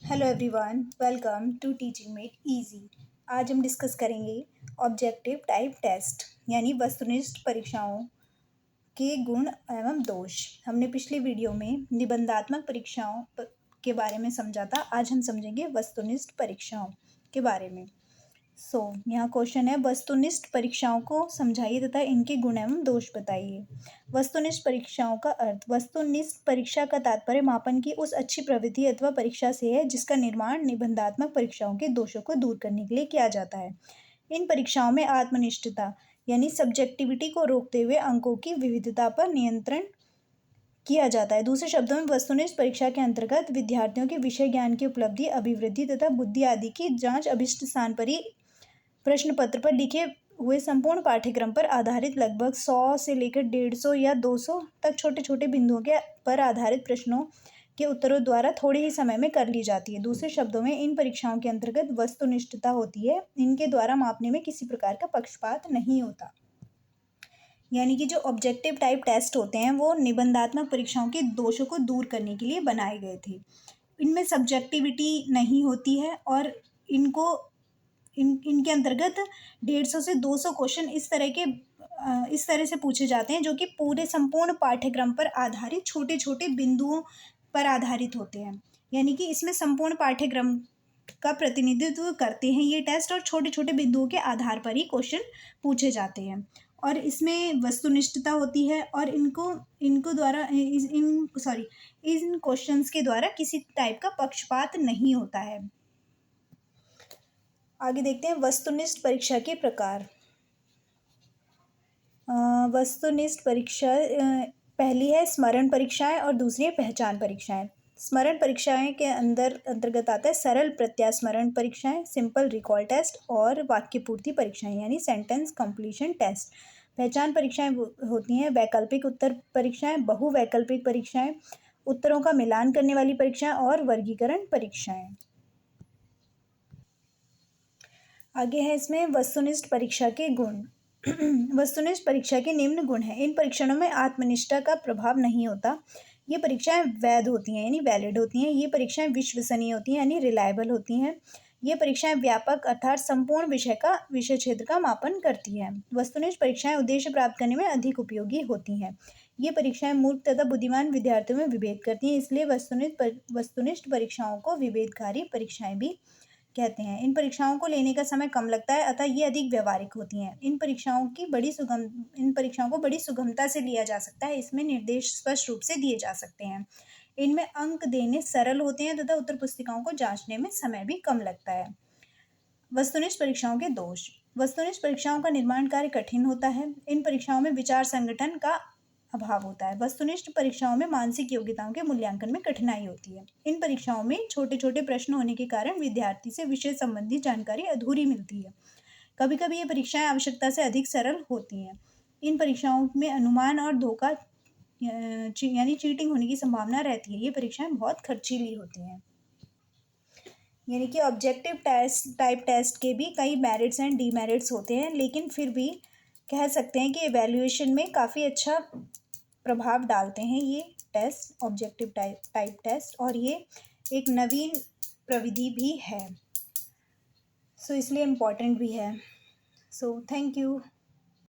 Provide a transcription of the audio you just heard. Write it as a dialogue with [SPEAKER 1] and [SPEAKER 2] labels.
[SPEAKER 1] Hello everyone, welcome to teaching made easy. आज हम discuss करेंगे ऑब्जेक्टिव टाइप टेस्ट यानी वस्तुनिष्ठ परीक्षाओं के गुण एवं दोष। हमने पिछले वीडियो में निबंधात्मक परीक्षाओं के बारे में समझा था। आज हम समझेंगे वस्तुनिष्ठ परीक्षाओं के बारे में। यहाँ क्वेश्चन है, वस्तुनिष्ठ परीक्षाओं को समझाइए तथा इनके गुण एवं दोष बताइए। वस्तुनिष्ठ परीक्षाओं का अर्थ। वस्तुनिष्ठ परीक्षा का तात्पर्य मापन की उस अच्छी प्रविधि अथवा परीक्षा से है जिसका निर्माण निबंधात्मक परीक्षाओं के दोषों को दूर करने के लिए किया जाता है। इन परीक्षाओं में आत्मनिष्ठता यानी सब्जेक्टिविटी को रोकते हुए अंकों की विविधता पर नियंत्रण किया जाता है। दूसरे शब्दों में वस्तुनिष्ठ परीक्षा के अंतर्गत विद्यार्थियों के विषय ज्ञान की उपलब्धि, अभिवृद्धि तथा बुद्धि आदि की जांच अभिष्ट स्थान पर ही प्रश्न पत्र पर लिखे हुए संपूर्ण पाठ्यक्रम पर आधारित लगभग 100 से लेकर 150 या 200 तक छोटे छोटे बिंदुओं के पर आधारित प्रश्नों के उत्तरों द्वारा थोड़े ही समय में कर ली जाती है। दूसरे शब्दों में इन परीक्षाओं के अंतर्गत वस्तुनिष्ठता होती है। इनके द्वारा मापने में किसी प्रकार का पक्षपात नहीं होता। यानी कि जो ऑब्जेक्टिव टाइप टेस्ट होते हैं वो निबंधात्मक परीक्षाओं के दोषों को दूर करने के लिए बनाए गए थे। इनमें सब्जेक्टिविटी नहीं होती है और इनके अंतर्गत 150 से 200 क्वेश्चन इस तरह से पूछे जाते हैं जो कि पूरे संपूर्ण पाठ्यक्रम पर आधारित छोटे छोटे बिंदुओं पर आधारित होते हैं। यानी कि इसमें संपूर्ण पाठ्यक्रम का प्रतिनिधित्व करते हैं ये टेस्ट और छोटे छोटे बिंदुओं के आधार पर ही क्वेश्चन पूछे जाते हैं और इसमें वस्तुनिष्ठता होती है और इनको द्वारा इन क्वेश्चंस के द्वारा किसी टाइप का पक्षपात नहीं होता है। आगे देखते हैं वस्तुनिष्ठ परीक्षा के प्रकार। वस्तुनिष्ठ परीक्षा पहली है स्मरण परीक्षाएं और दूसरी है पहचान परीक्षाएं। स्मरण परीक्षाएं के अंतर्गत आता है सरल प्रत्यास्मरण परीक्षाएं, सिंपल रिकॉल टेस्ट और वाक्य पूर्ति परीक्षाएं यानी सेंटेंस कंप्लीशन टेस्ट। पहचान परीक्षाएं होती हैं वैकल्पिक उत्तर परीक्षाएं, बहुवैकल्पिक परीक्षाएं, उत्तरों का मिलान करने वाली परीक्षाएं और वर्गीकरण परीक्षाएं। आगे है इसमें वस्तुनिष्ठ परीक्षा के गुण। वस्तुनिष्ठ परीक्षा के निम्न गुण हैं। इन परीक्षणों में आत्मनिष्ठता का प्रभाव नहीं होता। ये परीक्षाएं वैध होती हैं यानी वैलिड होती हैं। ये परीक्षाएं विश्वसनीय होती हैं यानी रिलायबल होती हैं। ये परीक्षाएं व्यापक अर्थात संपूर्ण विषय क्षेत्र का मापन करती हैं। वस्तुनिष्ठ परीक्षाएं उद्देश्य प्राप्त करने में अधिक उपयोगी होती हैं। ये परीक्षाएं मूर्ख तथा बुद्धिमान विद्यार्थियों में विभेद करती हैं, इसलिए वस्तुनिष्ठ परीक्षाओं को विभेदकारी परीक्षाएं भी कहते हैं। इन परीक्षाओं को लेने का समय कम लगता है अतः ये अधिक व्यवहारिक होती हैं। इन परीक्षाओं को बड़ी सुगमता से लिया जा सकता है। इसमें निर्देश स्पष्ट रूप से दिए जा सकते हैं। इनमें अंक देने सरल होते हैं तथा उत्तर पुस्तिकाओं को जांचने में समय भी कम लगता है। वस्तुनिष्ठ परीक्षाओं के दोष। वस्तुनिष्ठ परीक्षाओं का निर्माण कार्य कठिन होता है। इन परीक्षाओं में विचार संगठन का अभाव होता है। वस्तुनिष्ठ परीक्षाओं में मानसिक योग्यताओं के मूल्यांकन में कठिनाई होती है। इन परीक्षाओं में छोटे छोटे प्रश्न होने के कारण विद्यार्थी से विषय संबंधी जानकारी अधूरी मिलती है। कभी कभी ये परीक्षाएं आवश्यकता से अधिक सरल होती हैं। इन परीक्षाओं में अनुमान और धोखा यानी चीटिंग होने की संभावना रहती है। ये परीक्षाएं बहुत खर्चीली होती हैं। यानी कि ऑब्जेक्टिव टाइप टेस्ट के भी कई मेरिट्स एंड डीमेरिट्स होते हैं, लेकिन फिर भी कह सकते हैं कि एवेल्युएशन में काफ़ी अच्छा प्रभाव डालते हैं ये टेस्ट, ऑब्जेक्टिव टाइप टेस्ट, और ये एक नवीन प्रविधि भी है, इसलिए इम्पॉर्टेंट भी है। Thank you.